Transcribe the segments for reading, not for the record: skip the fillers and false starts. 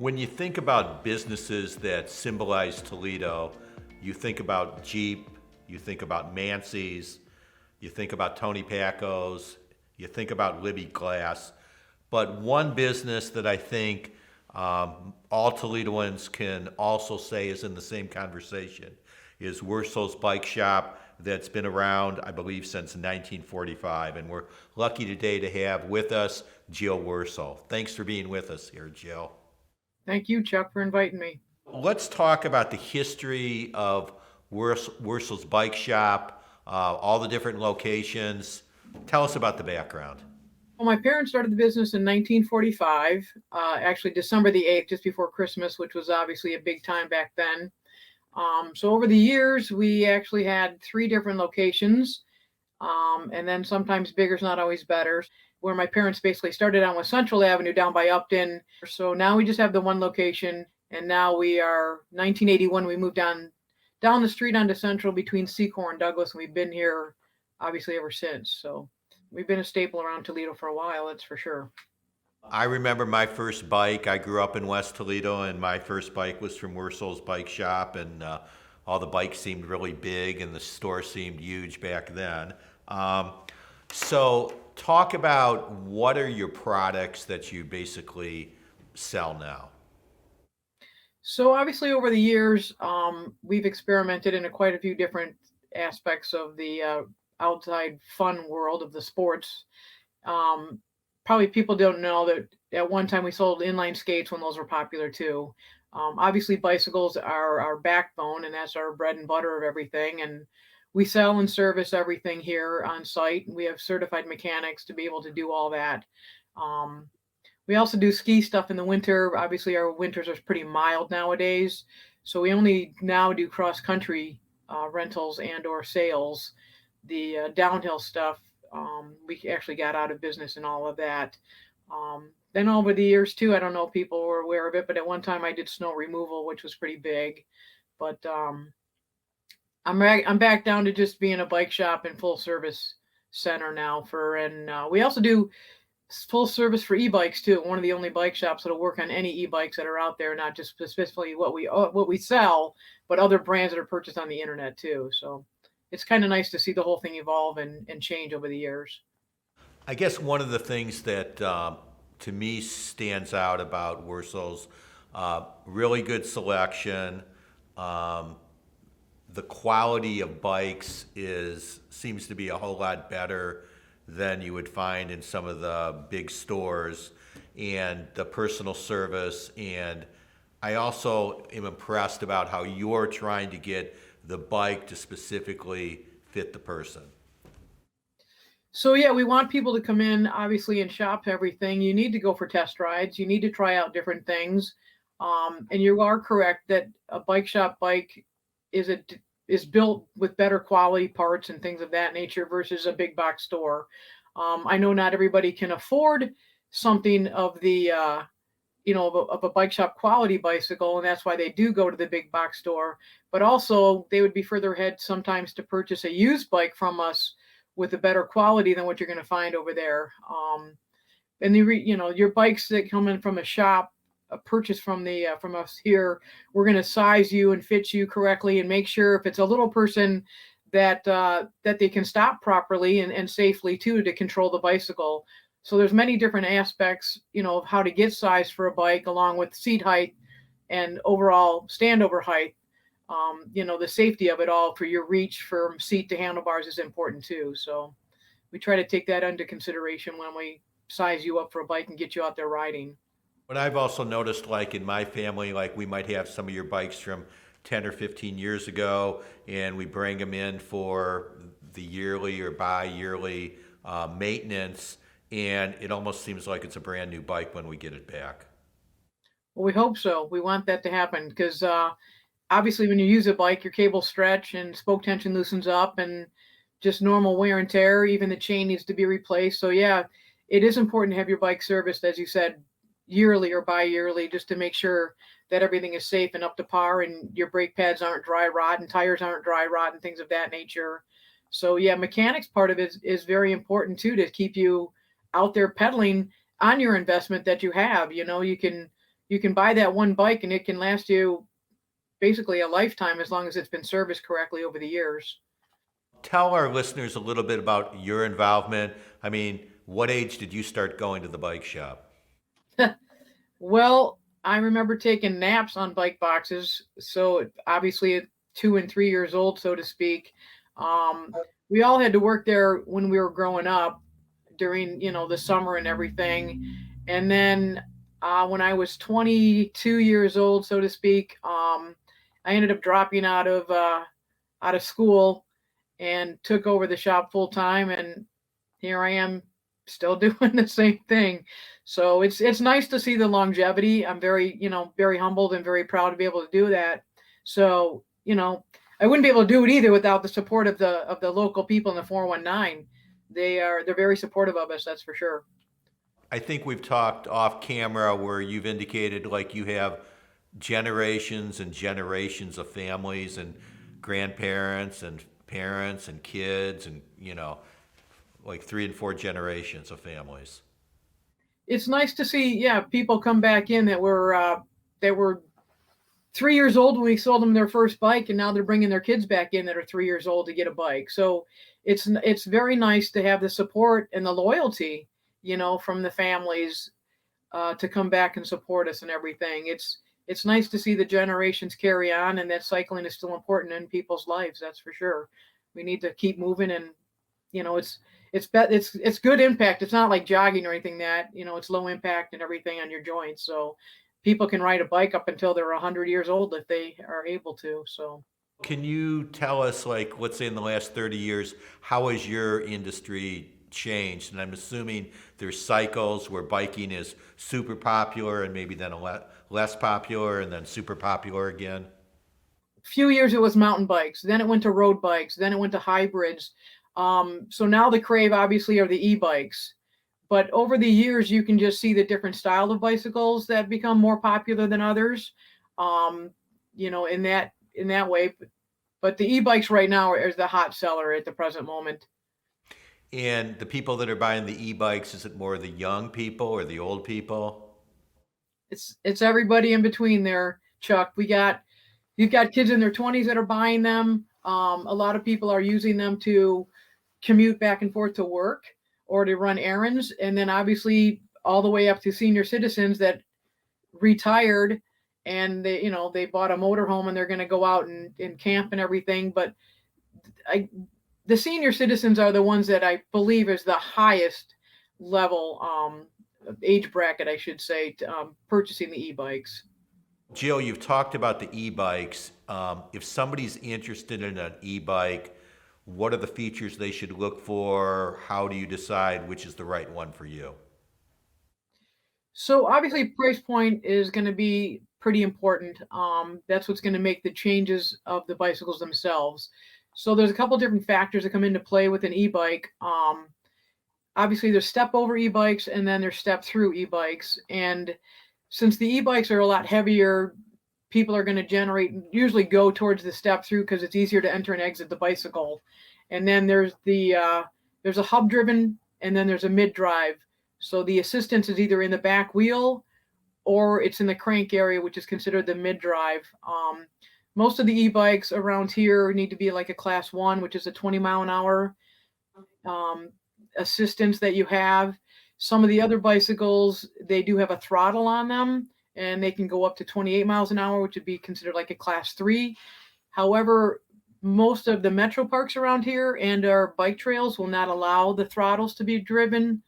When you think about businesses that symbolize Toledo, you think about Jeep, you think about Mancy's, you think about Tony Pacco's, you think about Libby Glass. But one business that I think all Toledoans can also say is in the same conversation is Wersell's Bike Shop that's been around, I believe, since 1945. And we're lucky today to have with us Jill Wersell. Thanks for being with us here, Jill. Thank you, Chuck, for inviting me. Let's talk about the history of Wersell's Bike Shop, all the different locations. Tell us about the background. Well, my parents started the business in 1945, actually December the 8th, just before Christmas, which was obviously a big time back then. So over the years, we actually had three different locations, and then sometimes bigger is not always better. Where my parents basically started on was Central Avenue down by Upton. So now we just have the one location, and now we are 1981. We moved down the street onto Central between Secor and Douglas, and we've been here obviously ever since. So we've been a staple around Toledo for a while, that's for sure. I remember my first bike. I grew up in West Toledo, and my first bike was from Wersell's Bike Shop, and all the bikes seemed really big, and the store seemed huge back then. So, talk about what are your products that you basically sell now? So obviously over the years, we've experimented in quite a few different aspects of the outside fun world of the sports. Um, Probably people don't know that at one time we sold inline skates when those were popular too. Obviously, bicycles are our backbone, and that's our bread and butter of everything. And we sell and service everything here on site. We have certified mechanics to be able to do all that. Um, we also do ski stuff in the winter. Obviously, our winters are pretty mild nowadays, so we only now do cross country rentals and or sales. The downhill stuff, we actually got out of business and all of that. Then over the years too, I don't know if people were aware of it, but at one time I did snow removal, which was pretty big. But I'm back down to just being a bike shop and full service center now and we also do full service for e-bikes too. One of the only bike shops that'll work on any e-bikes that are out there, not just specifically what we sell, but other brands that are purchased on the internet too. So it's kind of nice to see the whole thing evolve and change over the years. I guess one of the things that to me stands out about Wersell's really good selection. Um, the quality of bikes is seems to be a whole lot better than you would find in some of the big stores, and the personal service. And I also am impressed about how you're trying to get the bike to specifically fit the person. So yeah, we want people to come in obviously and shop everything. You need to go for test rides. You need to try out different things. And you are correct that a bike shop bike is a is built with better quality parts and things of that nature versus a big box store. I know not everybody can afford something of the of a bike shop quality bicycle, and that's why they do go to the big box store. But also, they would be further ahead sometimes to purchase a used bike from us with a better quality than what you're going to find over there. And your bikes that come in from a shop, a purchase from us here, we're going to size you and fit you correctly and make sure if it's a little person that they can stop properly and safely too to control the bicycle. So there's many different aspects, of how to get size for a bike, along with seat height and overall standover height. The safety of it all for your reach from seat to handlebars is important too. So we try to take that into consideration when we size you up for a bike and get you out there riding. But I've also noticed, like in my family, like we might have some of your bikes from 10 or 15 years ago, and we bring them in for the yearly or bi-yearly maintenance, and it almost seems like it's a brand new bike when we get it back. Well, we hope so. We want that to happen because obviously when you use a bike, your cables stretch and spoke tension loosens up and just normal wear and tear. Even the chain needs to be replaced. So yeah, it is important to have your bike serviced, as you said, yearly or bi-yearly, just to make sure that everything is safe and up to par and your brake pads aren't dry rot and tires aren't dry rot and things of that nature. So yeah, mechanics part of it is very important too, to keep you out there pedaling on your investment that you have. You you can buy that one bike and it can last you basically a lifetime as long as it's been serviced correctly over the years. Tell our listeners a little bit about your involvement. I mean, what age did you start going to the bike shop? Well, I remember taking naps on bike boxes. So obviously at 2 and 3 years old, so to speak. Um, we all had to work there when we were growing up during, the summer and everything. And then when I was 22 years old, so to speak, I ended up dropping out of school and took over the shop full time. And here I am still doing the same thing. So it's nice to see the longevity. I'm very, very humbled and very proud to be able to do that. So, I wouldn't be able to do it either without the support of the local people in the 419. They're very supportive of us, that's for sure. I think we've talked off camera where you've indicated like you have generations and generations of families and grandparents and parents and kids and, like 3 and 4 generations of families. It's nice to see, yeah, people come back in that were 3 years old when we sold them their first bike, and now they're bringing their kids back in that are 3 years old to get a bike. So it's very nice to have the support and the loyalty, from the families to come back and support us and everything. It's nice to see the generations carry on, and that cycling is still important in people's lives. That's for sure. We need to keep moving, and it's good impact. It's not like jogging or anything that it's low impact and everything on your joints. So people can ride a bike up until they're 100 years old if they are able to. So Can you tell us, like, let's say in the last 30 years, how has your industry changed? And I'm assuming there's cycles where biking is super popular and maybe then less popular and then super popular again. few years it was mountain bikes, then it went to road bikes, then it went to hybrids. So now the crave obviously are the e-bikes. But over the years, you can just see the different style of bicycles that become more popular than others. In that way. But the e-bikes right now is the hot seller at the present moment. And the people that are buying the e-bikes, is it more the young people or the old people? It's everybody in between there, Chuck. You've got kids in their 20s that are buying them. A lot of people are using them to commute back and forth to work or to run errands, and then obviously all the way up to senior citizens that retired and they bought a motorhome and they're going to go out and camp and everything. But the senior citizens are the ones that I believe is the highest level age bracket, I should say, purchasing the e-bikes. Jill, you've talked about the e-bikes. If somebody's interested in an e-bike, what are the features they should look for? How do you decide which is the right one for you? So obviously price point is going to be pretty important. That's what's going to make the changes of the bicycles themselves. So there's a couple different factors that come into play with an e-bike. Obviously there's step over e-bikes and then there's step through e-bikes. And since the e-bikes are a lot heavier, people are going to usually go towards the step through because it's easier to enter and exit the bicycle. And then there's a hub driven and then there's a mid drive. So the assistance is either in the back wheel or it's in the crank area, which is considered the mid drive. Most of the e-bikes around here need to be like a class 1, which is a 20-mile-an-hour assistance that you have. Some of the other bicycles, they do have a throttle on them, and they can go up to 28 miles an hour, which would be considered like a class 3. However, most of the metro parks around here and our bike trails will not allow the throttles to be ridden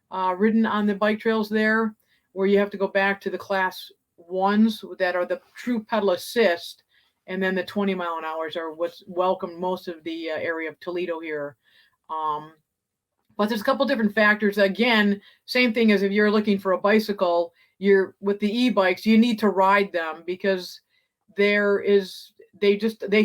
on the bike trails there, where you have to go back to the class 1s that are the true pedal assist, and then the 20-mile-an-hours are what's welcomed most of the area of Toledo here. But there's a couple different factors. Again, same thing as if you're looking for a bicycle, with the e-bikes, you need to ride them because they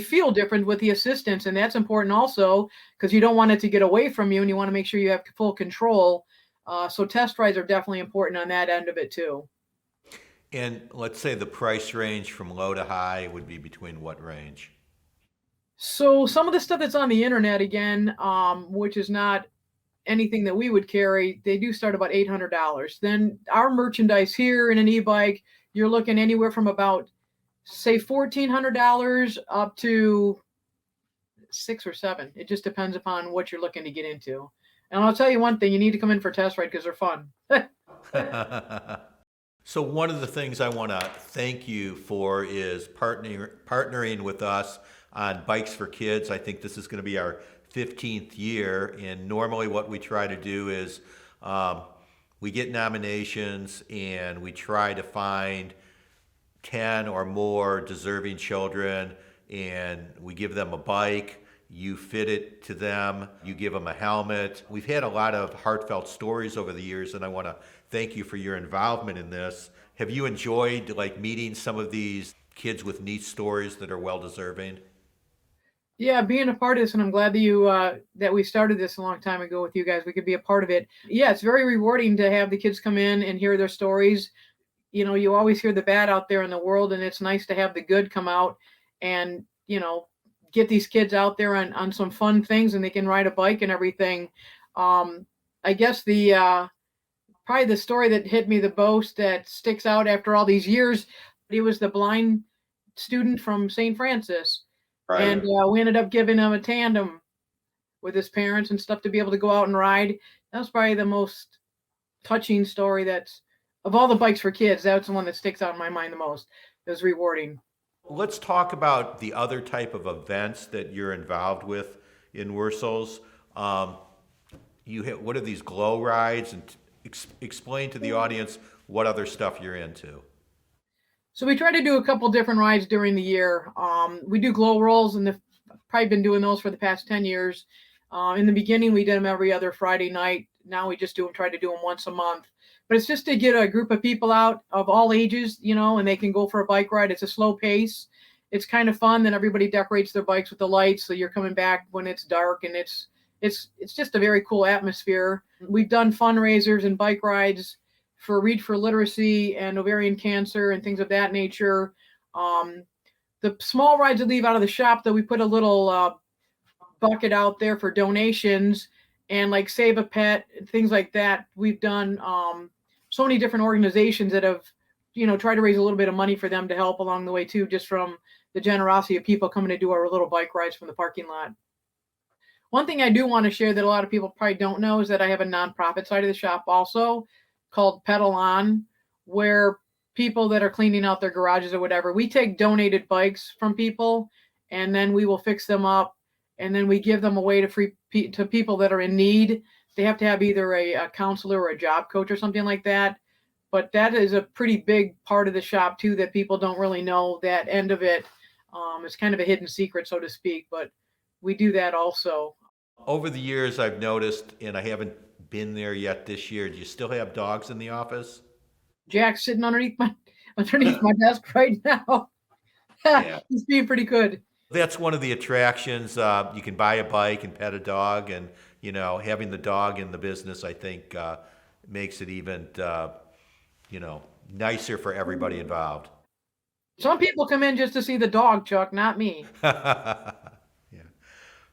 feel different with the assistance, and that's important also because you don't want it to get away from you and you want to make sure you have full control. So test rides are definitely important on that end of it too. And let's say the price range from low to high would be between what range? So some of the stuff that's on the internet again, which is not anything that we would carry, they do start about $800. Then our merchandise here in an e-bike you're looking anywhere from about, say, $1,400 up to 6 or 7. It just depends upon what you're looking to get into. And I'll tell you one thing, you need to come in for a test ride because they're fun. So one of the things I want to thank you for is partnering with us on Bikes for Kids. I think this is going to be our 15th year, and normally what we try to do is we get nominations and we try to find 10 or more deserving children, and we give them a bike. You fit it to them, you give them a helmet. We've had a lot of heartfelt stories over the years, and I want to thank you for your involvement in this. Have you enjoyed like meeting some of these kids with neat stories that are well deserving? Yeah, being a part of this, and I'm glad that that we started this a long time ago with you guys. We could be a part of it. Yeah, it's very rewarding to have the kids come in and hear their stories. You always hear the bad out there in the world, and it's nice to have the good come out and, get these kids out there on some fun things, and they can ride a bike and everything. I guess probably the story that hit me the most, that sticks out after all these years, he was the blind student from St. Francis. Right. And we ended up giving him a tandem with his parents and stuff to be able to go out and ride. That was probably the most touching story of all the Bikes for Kids, that's the one that sticks out in my mind the most. It was rewarding. Let's talk about the other type of events that you're involved with in Wursels. What are these glow rides? And explain to the audience what other stuff you're into. So we try to do a couple different rides during the year. We do glow rolls, and probably been doing those for the past 10 years. In the beginning, we did them every other Friday night. Now we just try to do them once a month. But it's just to get a group of people out of all ages, and they can go for a bike ride. It's a slow pace. It's kind of fun. Then everybody decorates their bikes with the lights, so you're coming back when it's dark, and it's just a very cool atmosphere. We've done fundraisers and bike rides for Read for Literacy and ovarian cancer and things of that nature. The small rides that leave out of the shop, though, we put a little bucket out there for donations and like Save a Pet, things like that. We've done so many different organizations that have, tried to raise a little bit of money for them to help along the way too, just from the generosity of people coming to do our little bike rides from the parking lot. One thing I do want to share that a lot of people probably don't know is that I have a nonprofit side of the shop also called Pedal On, where people that are cleaning out their garages or whatever, we take donated bikes from people, and then we will fix them up, and then we give them away to people that are in need. They have to have either a counselor or a job coach or something like that. But that is a pretty big part of the shop too, that people don't really know that end of it. It's kind of a hidden secret, so to speak, but we do that also. Over the years, I've noticed, and I haven't been there yet this year, do you still have dogs in the office? Jack's sitting underneath my desk right now. Yeah. He's being pretty good. That's one of the attractions. You can buy a bike and pet a dog, and having the dog in the business, I think, makes it even nicer for everybody involved. Some people come in just to see the dog, Chuck, not me. Yeah.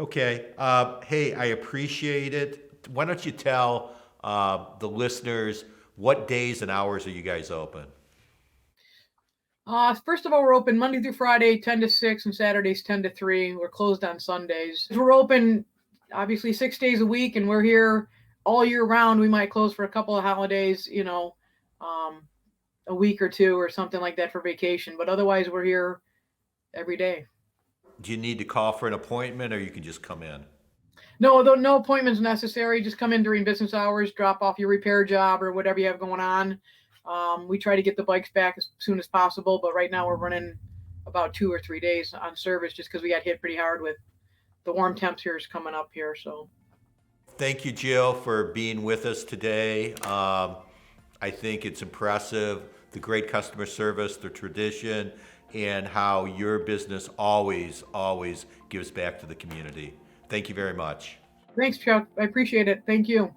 Okay. Hey, I appreciate it. Why don't you tell the listeners what days and hours are you guys open? First of all, we're open Monday through Friday, 10 to 6, and Saturdays, 10 to 3. We're closed on Sundays. We're open, obviously, 6 days a week, and we're here all year round. We might close for a couple of holidays, a week or two or something like that for vacation. But otherwise, we're here every day. Do you need to call for an appointment, or you can just come in? No appointments necessary. Just come in during business hours, drop off your repair job or whatever you have going on. We try to get the bikes back as soon as possible, but right now we're running about 2 or 3 days on service just because we got hit pretty hard with the warm temperatures coming up here. So, thank you, Jill, for being with us today. I think it's impressive, the great customer service, the tradition, and how your business always gives back to the community. Thank you very much. Thanks, Chuck. I appreciate it. Thank you.